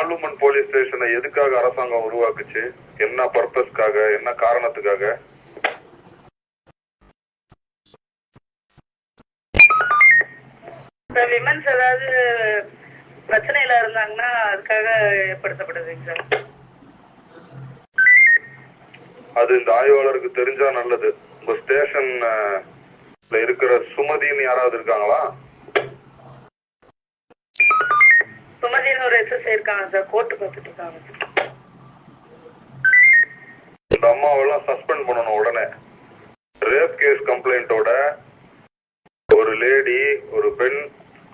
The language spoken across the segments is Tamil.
பார்லிமெண்ட் போலீஸ் ஸ்டேஷனை எதுக்காக அரசாங்கம் உருவாக்குச்சு? என்ன பர்பஸ்க்காக, என்ன காரணத்துக்காக? விமன்ஸ் ஏதாவது பிரச்சனையில இருந்தாங்கன்னா அதுக்காக ஏற்படுத்தப்படுதுங்க சார். அது இந்த ஆய்வாளருக்கு தெரிஞ்சா நல்லது. உங்க ஸ்டேஷன்ல இருக்கிற சுமதின்னு யாராவது இருக்காங்களா? சுமதின்னு ஒரு எஸ்எஸ்ஐ இருக்காங்க சார், கோர்ட்டு பார்த்துட்டு இருக்காங்க. இந்த அம்மாவெல்லாம் சஸ்பெண்ட் பண்ணணும் உடனே. ரேப் கேஸ் கம்ப்ளைண்டோட ஒரு லேடி, ஒரு பெண்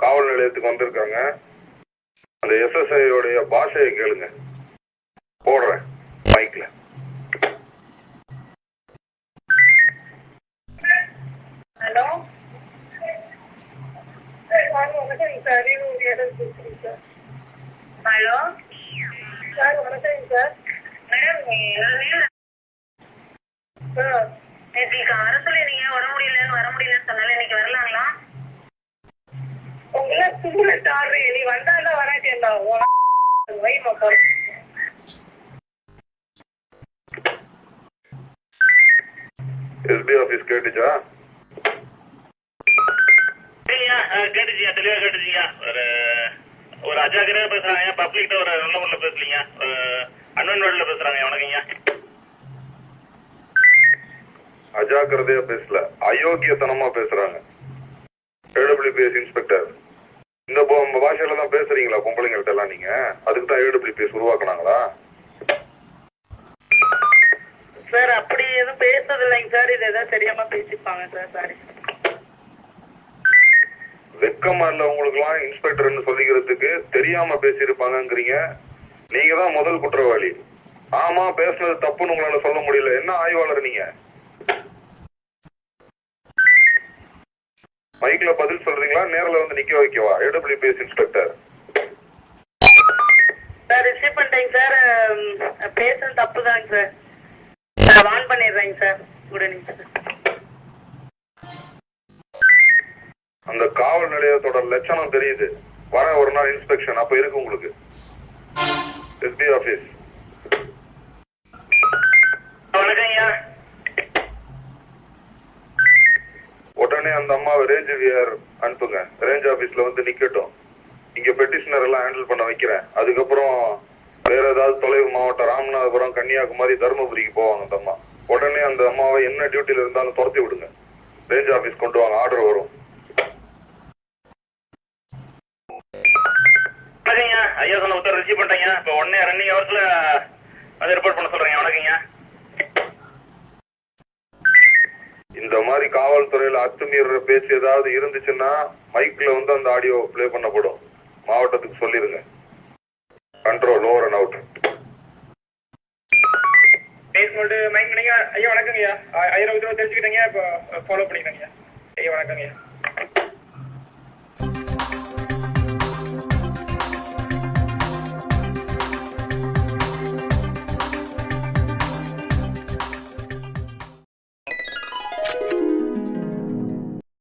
காவல் நிலையத்துக்கு வந்திருக்காங்க. அந்த எஸ்எஸ்ஐ உடைய பாஷையை கேளுங்க. போடுறேன் மைக்ல. ஹலோ வணக்கம் சார், ஹலோ சார் வணக்கம் சார். மேடம் நேற்று அரசுல நீங்க வர முடியலன்னு சொன்னால இன்னைக்கு வரலாங்களா? உங்களை சிங்கிலட் ஆடுறீங்க, நீ வந்தாலும் வராட்டேன் வைமா போற. எஸ்பி ஆபீஸ் கேட்டுச்சா? கேட்டுச்சியா, தெளிவா கேட்டுச்சியா. ஒரு அஜாக்கிரதையா பேசுறாங்க, பப்ளிக்ட ஒரு நல்ல முறையில பேசலீங்க, அன்வன் வேர்ட்ல பேசுறாங்க. வணக்கங்க. அஜாக்கிரதையா பேசல, அயோக்கியத்தனமா பேசுறாங்க. ஏடபிள்யூபிஎஸ் இன்ஸ்பெக்டர் இந்த பாஷையில தான் பேசுறீங்களா பொம்பளைங்கள்ட்ட எல்லாம்? நீங்க அதுக்கு தான் ஏடபிள்யூபிஎஸ் உருவாக்குனாங்களா? சார் அப்படி எதுவும் பேசுறது இல்லைங்க சார், இது எதாவது தெரியாம பேசிப்பாங்க சார். சாரி. வெக்கமா இல்ல உங்களுக்கு எல்லாம் இன்ஸ்பெக்டர்னு சொல்லிக்கிறதுக்கு? தெரியாம பேசியிருப்பாங்கிறீங்க. நீங்க தான் முதல் குற்றவாளி. ஆமா, பேசுனது தப்புன்னு உங்களால சொல்ல முடியல. என்ன ஆய்வாளர் நீங்க? மைக்ல பதில் சொல்றீங்களா? நேரில் வந்து நிக்க வைக்கவா? ஏடபிள்யூபிஎஸ் இன்ஸ்பெக்டர் சார் ரிசீவ் பண்ணிட்டேங்க சார். பேசுறது தப்பு தாங்க சார். நான் வான் பண்ணிடுறேங்க சார். Good evening sir. அந்த காவல் நிலையத்தோட லட்சணம் தெரியுது. வர ஒரு நாள் இன்ஸ்பெக்ஷன் அப்ப இருக்கு உங்களுக்கு. SP office. வணக்கங்கய்யா. உடனே அந்த அம்மாவை ரேஞ்ச் விஆர் அனுப்புங்க. ரேஞ்ச் ஆபீஸ்ல வந்து நிக்கட்டும். இங்க பெட்டிஷனர் எல்லாம் ஹேண்டில் பண்ண வைக்கிறேன். அதுக்கப்புறம் வேற ஏதாவது தொலைவு மாவட்டம், ராமநாதபுரம், கன்னியாகுமரி, தருமபுரிக்கு போவாங்க அந்த அம்மா. உடனே அந்த அம்மாவை என்ன டியூட்டில இருந்தாலும் துரத்தி விடுங்க. ரேஞ்ச் ஆபீஸ் கொண்டு வாங்க, ஆர்டர் வரும். ஐயா சொன்ன உத்தரவு ரிசீவ் பண்ணிட்டேங்க. இப்போ உடனே ரன்னிங் ஹவர்ஸ்ல அதை ரிப்போர்ட் பண்ண சொல்றேங்க. வணக்கங்க. இந்த மாதிரி காவல்துறையில அத்துமீற பேச்சு ஏதாவது இருந்துச்சுன்னா மைக்ல வந்து அந்த ஆடியோ பிளே பண்ணப்படும். மாவட்டத்துக்கு சொல்லிருங்க. Control over and out. Mic ஐயா வணக்கங்கய்யா. 1000 தெரிஞ்சுக்கிட்டேங்க, இப்போ ஃபாலோ பண்ணிக்கிறேங்க ஐயா. வணக்கங்கய்யா.